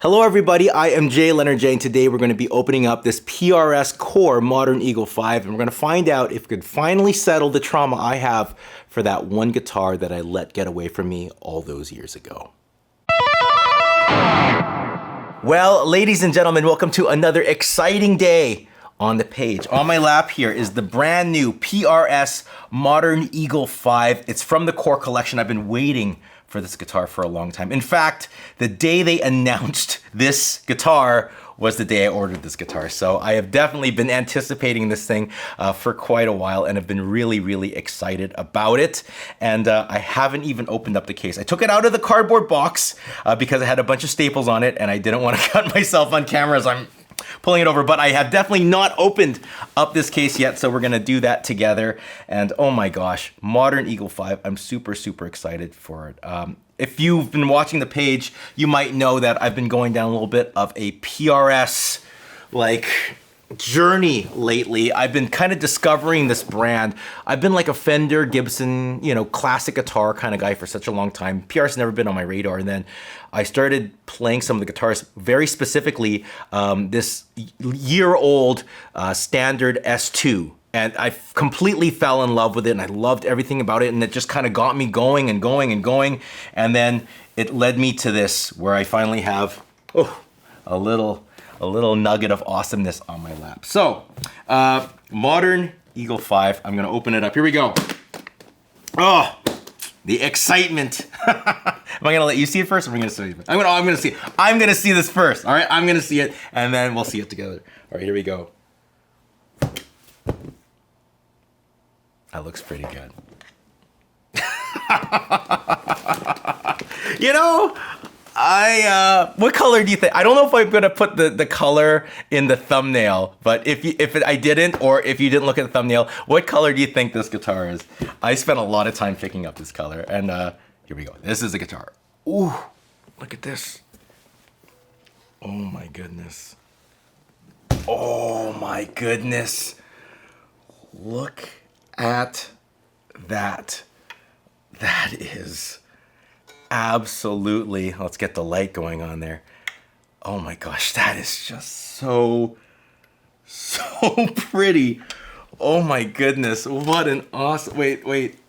Hello everybody, I am JayLeonardJ, and today we're going to be opening up this PRS Core Modern Eagle 5, and we're going to find out if we could finally settle the trauma I have for that one guitar that I let get away from me all those years ago. Well, ladies and gentlemen, welcome to another exciting day on the page. On my lap here is the brand new PRS Modern Eagle 5. It's from the Core collection. I've been waiting for this guitar for a long time. In fact, the day they announced this guitar was the day I ordered this guitar. So I have definitely been anticipating this thing for quite a while and have been really excited about it. And I haven't even opened up the case. I took it out of the cardboard box because it had a bunch of staples on it and I didn't want to cut myself on camera as I'm pulling it over, but I have definitely not opened up this case yet, so we're gonna do that together. And oh my gosh, Modern Eagle 5, I'm super excited for it. If you've been watching the page, you might know that I've been going down a little bit of a PRS journey lately. I've been kind of discovering this brand. I've been like a Fender, Gibson, classic guitar kind of guy for such a long time. PRS has never been on my radar. And then I started playing some of the guitars, very specifically this year-old standard S2. And I completely fell in love with it and I loved everything about it. And it just kind of got me going and going and going. And then it led me to this where I finally have a little nugget of awesomeness on my lap. So, Modern Eagle 5, I'm gonna open it up. Here we go. Oh, the excitement. Am I gonna let you see it first or am I gonna see it? I'm gonna see it. I'm gonna see this first, all right? I'm gonna see it and then we'll see it together. All right, here we go. That looks pretty good. What color do you think? I don't know if I'm gonna put the color in the thumbnail, but I didn't, or if you didn't look at the thumbnail, what color do you think this guitar is? I spent a lot of time picking up this color, and here we go. This is the guitar. Ooh, look at this. Oh my goodness. Oh my goodness. Look at that. That is absolutely, let's get the light going on there. Oh my gosh, that is just so pretty. Oh my goodness, what an awesome, wait.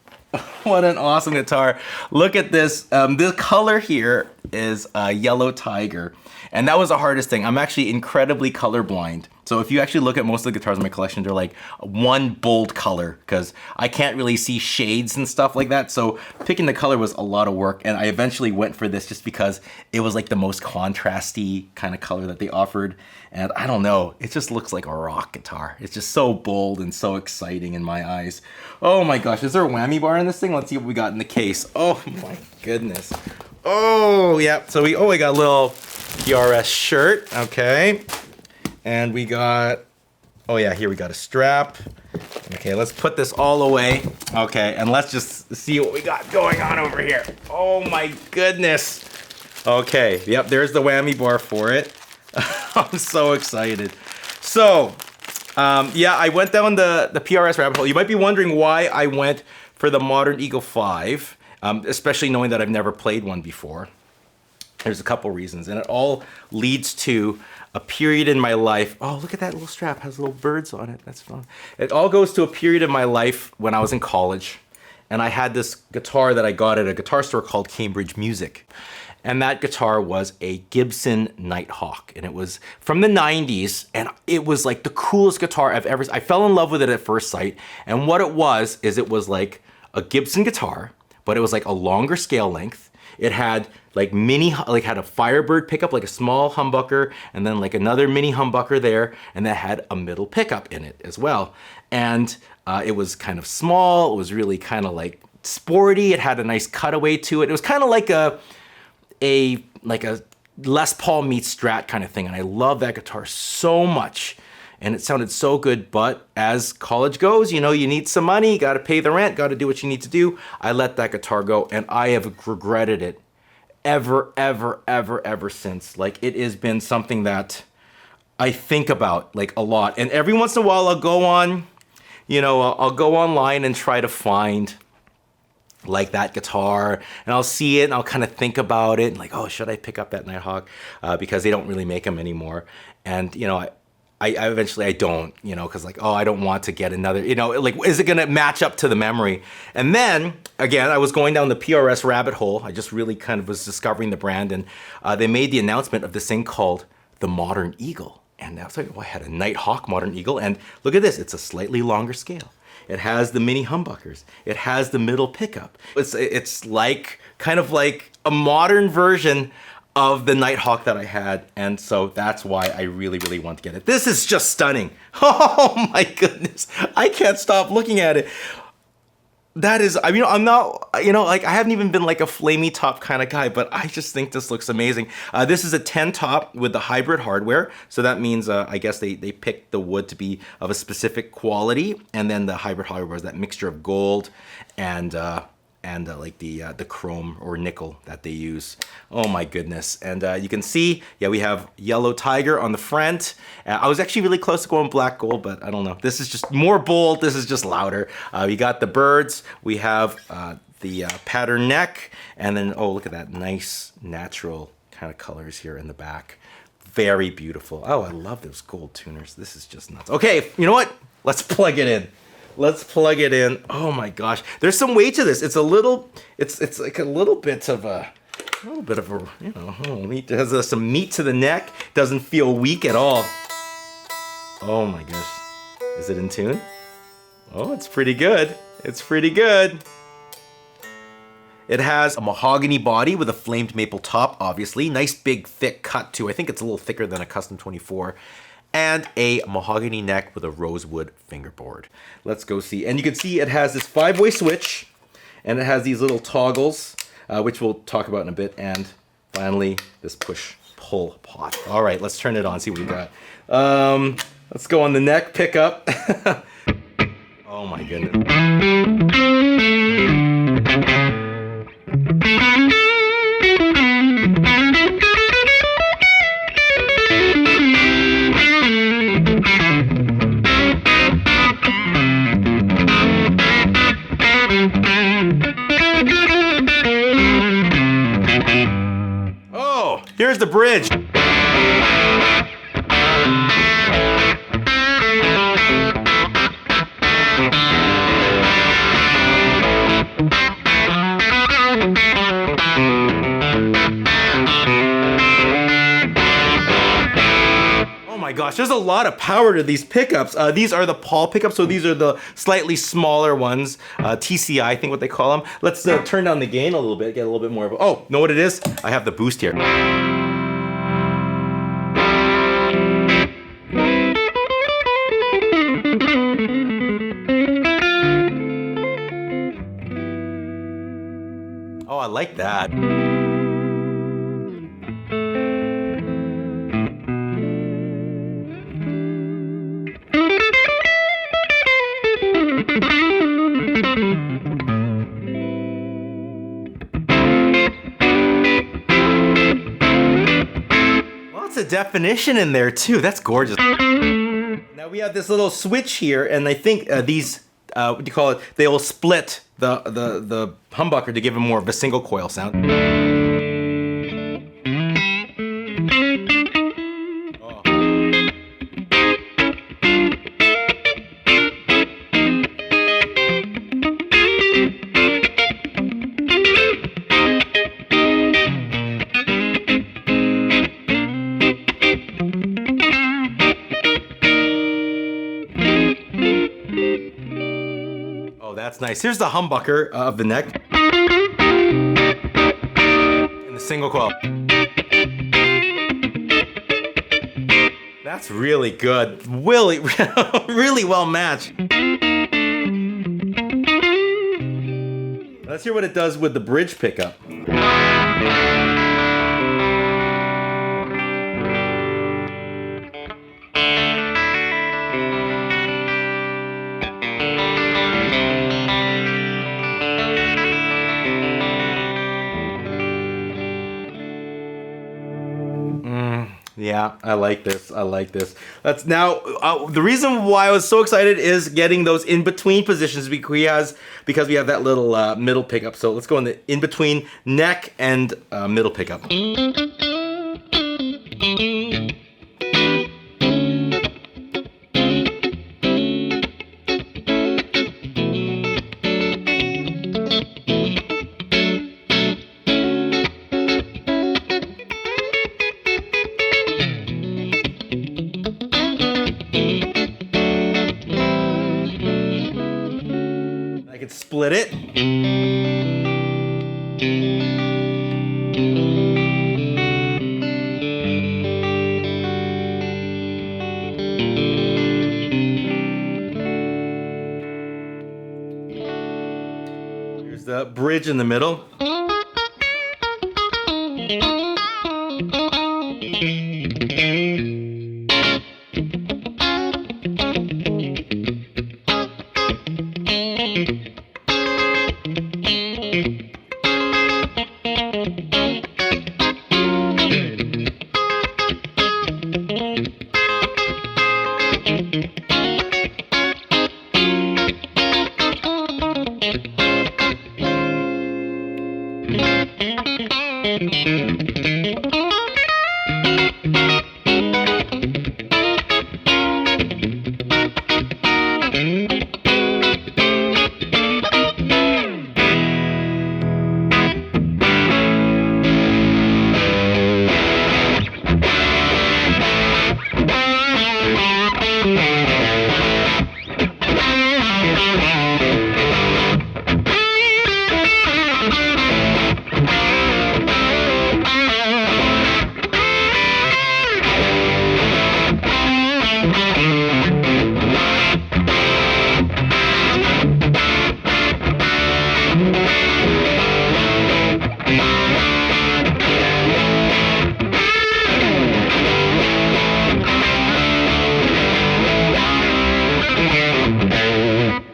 What an awesome guitar. Look at this. This color here is Yellow Tiger. And that was the hardest thing. I'm actually incredibly colorblind. So if you actually look at most of the guitars in my collection, they're like one bold color because I can't really see shades and stuff like that. So picking the color was a lot of work. And I eventually went for this just because it was like the most contrasty kind of color that they offered. And I don't know, it just looks like a rock guitar. It's just so bold and so exciting in my eyes. Oh my gosh, is there a whammy bar in this thing? Let's see what we got in the case. Oh my goodness. Oh, yeah. So we got a little PRS shirt, okay. And we got, oh yeah, here we got a strap. Okay, let's put this all away. Okay, and let's just see what we got going on over here. Oh my goodness. Okay, yep, there's the whammy bar for it. I'm so excited. So, yeah, I went down the PRS rabbit hole. You might be wondering why I went for the Modern Eagle 5, especially knowing that I've never played one before. There's a couple reasons, and it all leads to a period in my life. Oh, look at that little strap, has little birds on it. That's fun. It all goes to a period in my life when I was in college, and I had this guitar that I got at a guitar store called Cambridge Music. And that guitar was a Gibson Nighthawk, and it was from the 90s, and it was like the coolest guitar I've ever seen. I fell in love with it at first sight, and what it was like a Gibson guitar, but it was like a longer scale length. It had like had a Firebird pickup, like a small humbucker, and then like another mini humbucker there, and that had a middle pickup in it as well. And it was kind of small, it was really kind of like sporty, it had a nice cutaway to it. It was kind of like a Les Paul meets Strat kind of thing, and I love that guitar so much. And it sounded so good, but as college goes, you need some money, you gotta pay the rent, gotta do what you need to do. I let that guitar go, and I have regretted it ever since. Like, it has been something that I think about like a lot. And every once in a while I'll go on, I'll go online and try to find like that guitar, and I'll see it and I'll kind of think about it and like, oh, should I pick up that Nighthawk? Because they don't really make them anymore. And you know, I eventually I don't, you know, because like, oh, I don't want to get another, you know, like, is it gonna match up to the memory? And then again, I was going down the PRS rabbit hole. I just really kind of was discovering the brand, and they made the announcement of this thing called the Modern Eagle. And I was like, oh, I had a Nighthawk Modern Eagle, and look at this, it's a slightly longer scale. It has the mini humbuckers. It has the middle pickup. It's like, kind of like a modern version of the Nighthawk that I had. And so that's why I really, really want to get it. This is just stunning. Oh my goodness. I can't stop looking at it. That is, I mean, I'm not, you know, like I haven't even been like a flamey top kind of guy, but I just think this looks amazing. This is a 10 top with the hybrid hardware. So that means, I guess they picked the wood to be of a specific quality. And then the hybrid hardware is that mixture of gold and like the chrome or nickel that they use. Oh my goodness. And you can see, yeah, we have yellow tiger on the front. I was actually really close to going black gold, but I don't know. This is just more bold. This is just louder. We got the birds. We have the pattern neck. And then, oh, look at that nice natural kind of colors here in the back. Very beautiful. Oh, I love those gold tuners. This is just nuts. Okay, you know what? Let's plug it in. Let's plug it in. Oh my gosh. There's some weight to this. It's a little, it's like a little bit of a, you know, it has some meat to the neck. Doesn't feel weak at all. Oh my gosh. Is it in tune? Oh, it's pretty good. It's pretty good. It has a mahogany body with a flamed maple top, obviously. Nice big thick cut too. I think it's a little thicker than a Custom 24. And a mahogany neck with a rosewood fingerboard. Let's go see. And you can see it has this 5-way switch, and it has these little toggles, which we'll talk about in a bit. And finally, this push-pull pot. All right, let's turn it on, see what we got. Let's go on the neck pickup. Oh my goodness. Here's the bridge. Oh my gosh, there's a lot of power to these pickups. These are the Paul pickups, so these are the slightly smaller ones. TCI, I think what they call them. Let's turn down the gain a little bit, get a little bit more of a, oh, know what it is? I have the boost here. Oh, I like that. Lots of definition in there too. That's gorgeous. Now we have this little switch here, and I think these, what do you call it? They will split the humbucker to give it more of a single coil sound. That's nice. Here's the humbucker of the neck. And the single coil. That's really good. Really, really well matched. Let's hear what it does with the bridge pickup. Yeah, I like this. I like this. That's now the reason why I was so excited is getting those in between positions because we have that little middle pickup. So let's go in the in between neck and middle pickup. I can split it. Here's the bridge in the middle.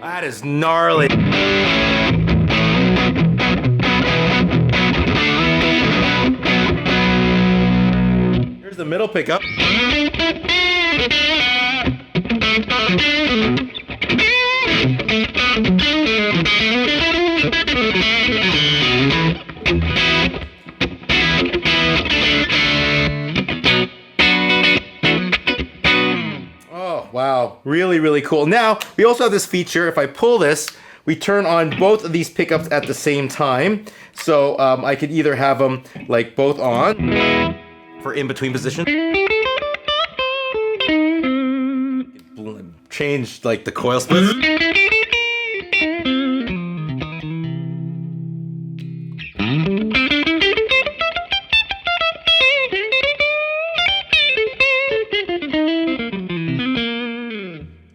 That is gnarly. Here's the middle pickup. Oh, wow. Really, really cool. Now, we also have this feature. If I pull this, we turn on both of these pickups at the same time. So I could either have them like both on for in-between position. Change like the coil splits.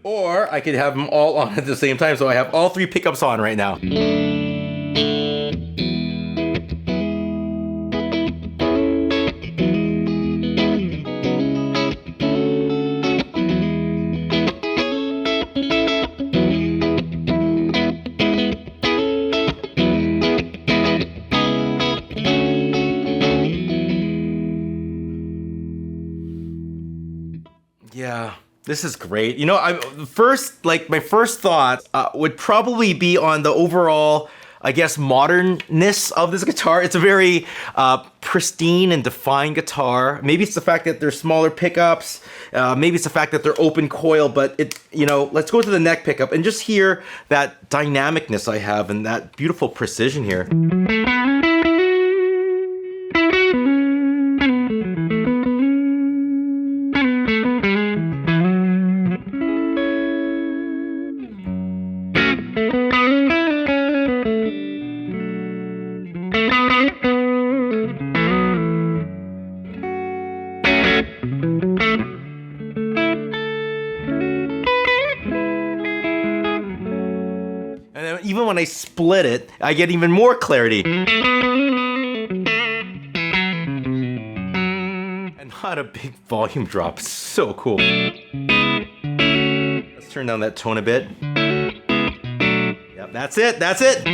Or I could have them all on at the same time, so I have all three pickups on right now. Yeah, this is great. You know, my first thought would probably be on the overall, I guess, modernness of this guitar. It's a very pristine and defined guitar. Maybe it's the fact that they're smaller pickups. Maybe it's the fact that they're open coil, but let's go to the neck pickup and just hear that dynamicness I have and that beautiful precision here. And even when I split it, I get even more clarity. And not a big volume drop. So cool. Let's turn down that tone a bit. Yep, that's it. That's it.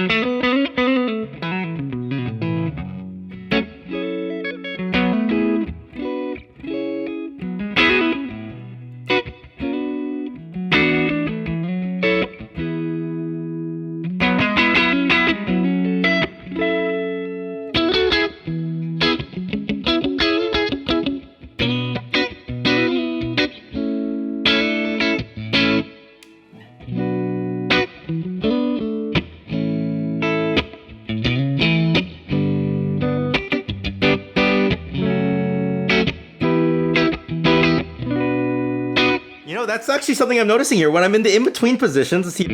You know, that's actually something I'm noticing here. When I'm in the in-between positions, let's see.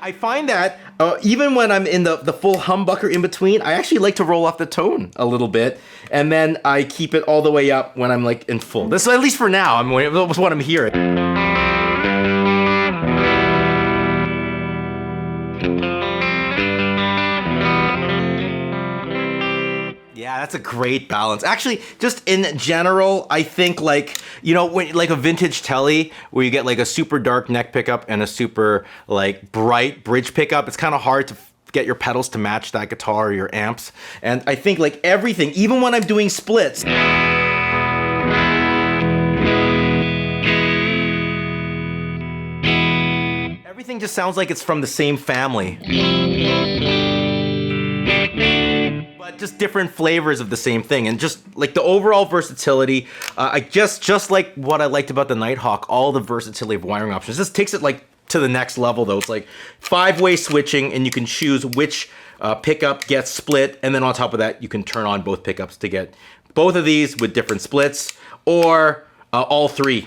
I find that even when I'm in the full humbucker in between, I actually like to roll off the tone a little bit, and then I keep it all the way up when I'm like in full. This, at least for now, that's what I'm hearing. Yeah, that's a great balance. Actually, just in general, I think like, you know, when like a vintage telly where you get like a super dark neck pickup and a super like bright bridge pickup, it's kind of hard to get your pedals to match that guitar or your amps. And I think like everything, even when I'm doing splits, everything just sounds like it's from the same family. But just different flavors of the same thing, and just like the overall versatility, I just like what I liked about the Nighthawk, all the versatility of wiring options. This takes it like to the next level though. It's like 5-way switching, and you can choose which pickup gets split, and then on top of that, you can turn on both pickups to get both of these with different splits, or all three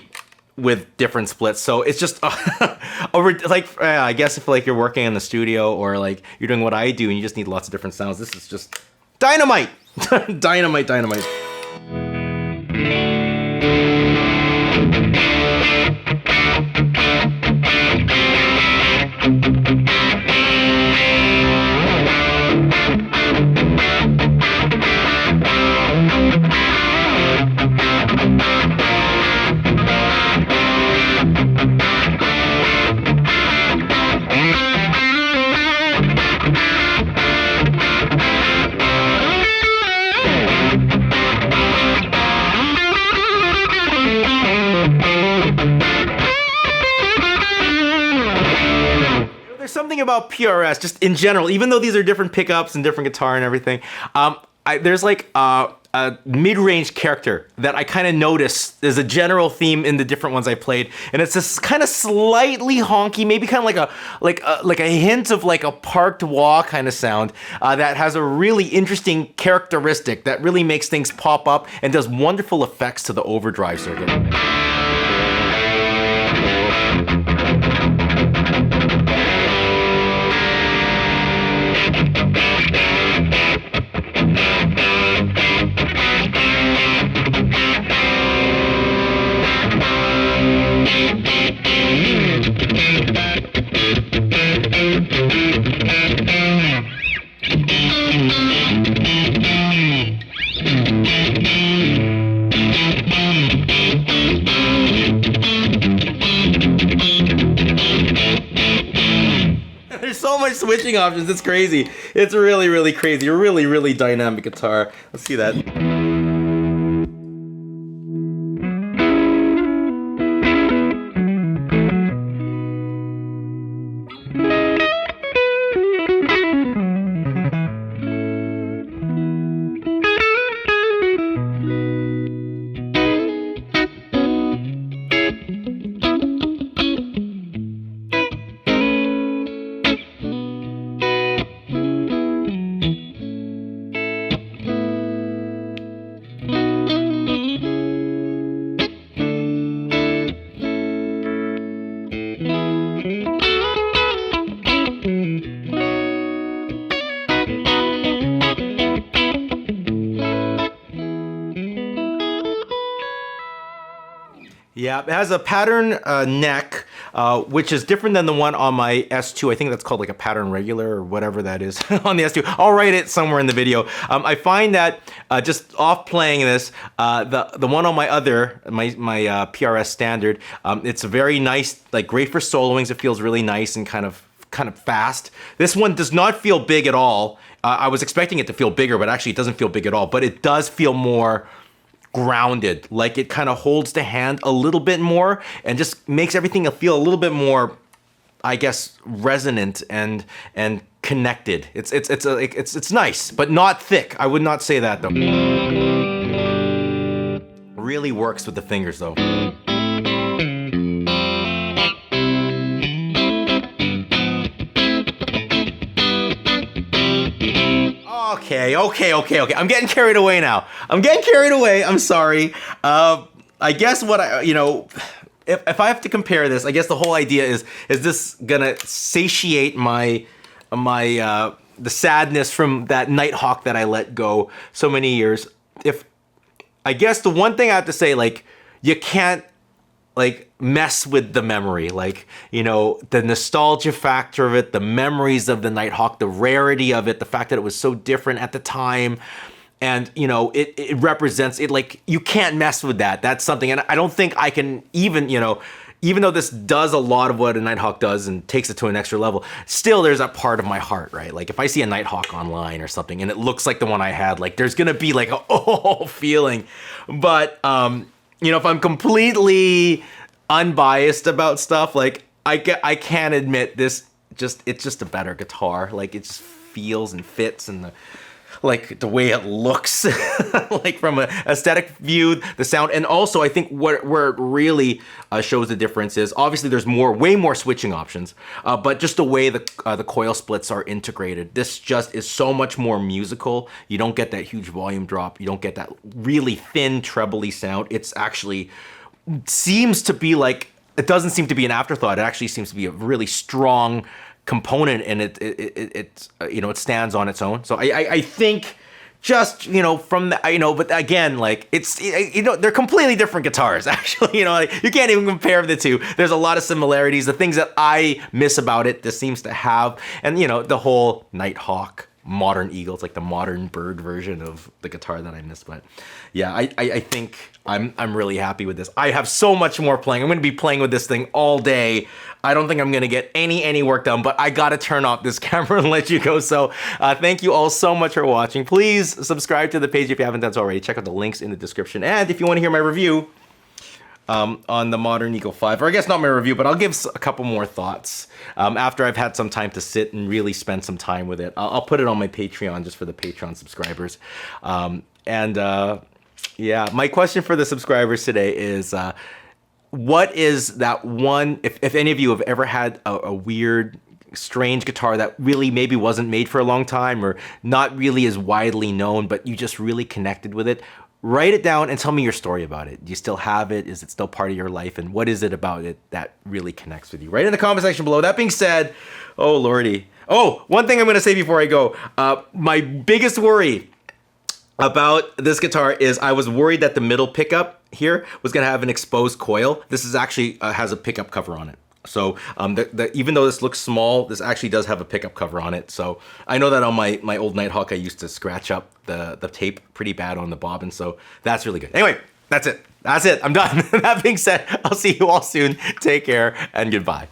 with different splits. So it's just like I guess if like you're working in the studio or like you're doing what I do and you just need lots of different sounds, this is just dynamite. Dynamite. Something about PRS, just in general, even though these are different pickups and different guitar and everything, there's like a mid-range character that I kind of notice. There's a general theme in the different ones I played, and it's this kind of slightly honky, maybe kind of like a hint of like a parked wah kind of sound that has a really interesting characteristic that really makes things pop up and does wonderful effects to the overdrive circuit. There's so much switching options, it's crazy. It's really, really crazy. A really, really dynamic guitar. Let's see that. Yeah, it has a pattern neck, which is different than the one on my S2. I think that's called like a pattern regular or whatever that is on the S2. I'll write it somewhere in the video. I find that just off playing this, the one on my other, my PRS standard, it's very nice, like great for soloings. It feels really nice and kind of fast. This one does not feel big at all. I was expecting it to feel bigger, but actually it doesn't feel big at all. But it does feel more grounded, like it kind of holds the hand a little bit more and just makes everything feel a little bit more, I guess, resonant and connected. It's nice, but not thick. I would not say that though. Really works with the fingers though. Okay. I'm getting carried away now. I'm sorry. I guess what if I have to compare this, I guess the whole idea is this gonna satiate my the sadness from that Nighthawk that I let go so many years. I guess the one thing I have to say, like, you can't like mess with the memory, like, the nostalgia factor of it, the memories of the Nighthawk, the rarity of it, the fact that it was so different at the time. And, it represents it. Like, you can't mess with that. That's something. And I don't think I can even though this does a lot of what a Nighthawk does and takes it to an extra level, still there's that part of my heart, right? Like, if I see a Nighthawk online or something and it looks like the one I had, like, there's gonna be like a feeling. But if I'm completely unbiased about stuff, like, I can't admit it's just a better guitar. Like, it just feels and fits, and the way it looks, like, from an aesthetic view, the sound. And also, I think where it really shows the difference is, obviously there's way more switching options, but just the way the coil splits are integrated, this just is so much more musical. You don't get that huge volume drop. You don't get that really thin trebly sound. It's actually seems to be like, it doesn't seem to be an afterthought. It actually seems to be a really strong component, and it stands on its own. So I think just from the but again, like, it's they're completely different guitars, actually. You can't even compare the two. There's a lot of similarities. The things that I miss about it, this seems to have, and the whole Nighthawk modern eagle, it's like the modern bird version of the guitar that I miss. But yeah, I think I'm really happy with this. I have so much more playing. I'm going to be playing with this thing all day. I don't think I'm going to get any work done, but I got to turn off this camera and let you go. So thank you all so much for watching. Please subscribe to the page if you haven't done so already. Check out the links in the description. And if you want to hear my review on the Modern Eagle 5, or I guess not my review, but I'll give a couple more thoughts after I've had some time to sit and really spend some time with it. I'll put it on my Patreon just for the Patreon subscribers. Yeah, my question for the subscribers today is, what is that one, if any of you have ever had a weird, strange guitar that really maybe wasn't made for a long time, or not really as widely known, but you just really connected with it, write it down and tell me your story about it. Do you still have it? Is it still part of your life? And what is it about it that really connects with you? Write in the comment section below. That being said, oh lordy. Oh, one thing I'm going to say before I go. My biggest worry about this guitar is I was worried that the middle pickup here was going to have an exposed coil. This is actually has a pickup cover on it. So even though this looks small, this actually does have a pickup cover on it. So I know that on my old Nighthawk, I used to scratch up the tape pretty bad on the bobbin. So that's really good. Anyway, that's it. I'm done. That being said, I'll see you all soon. Take care and goodbye.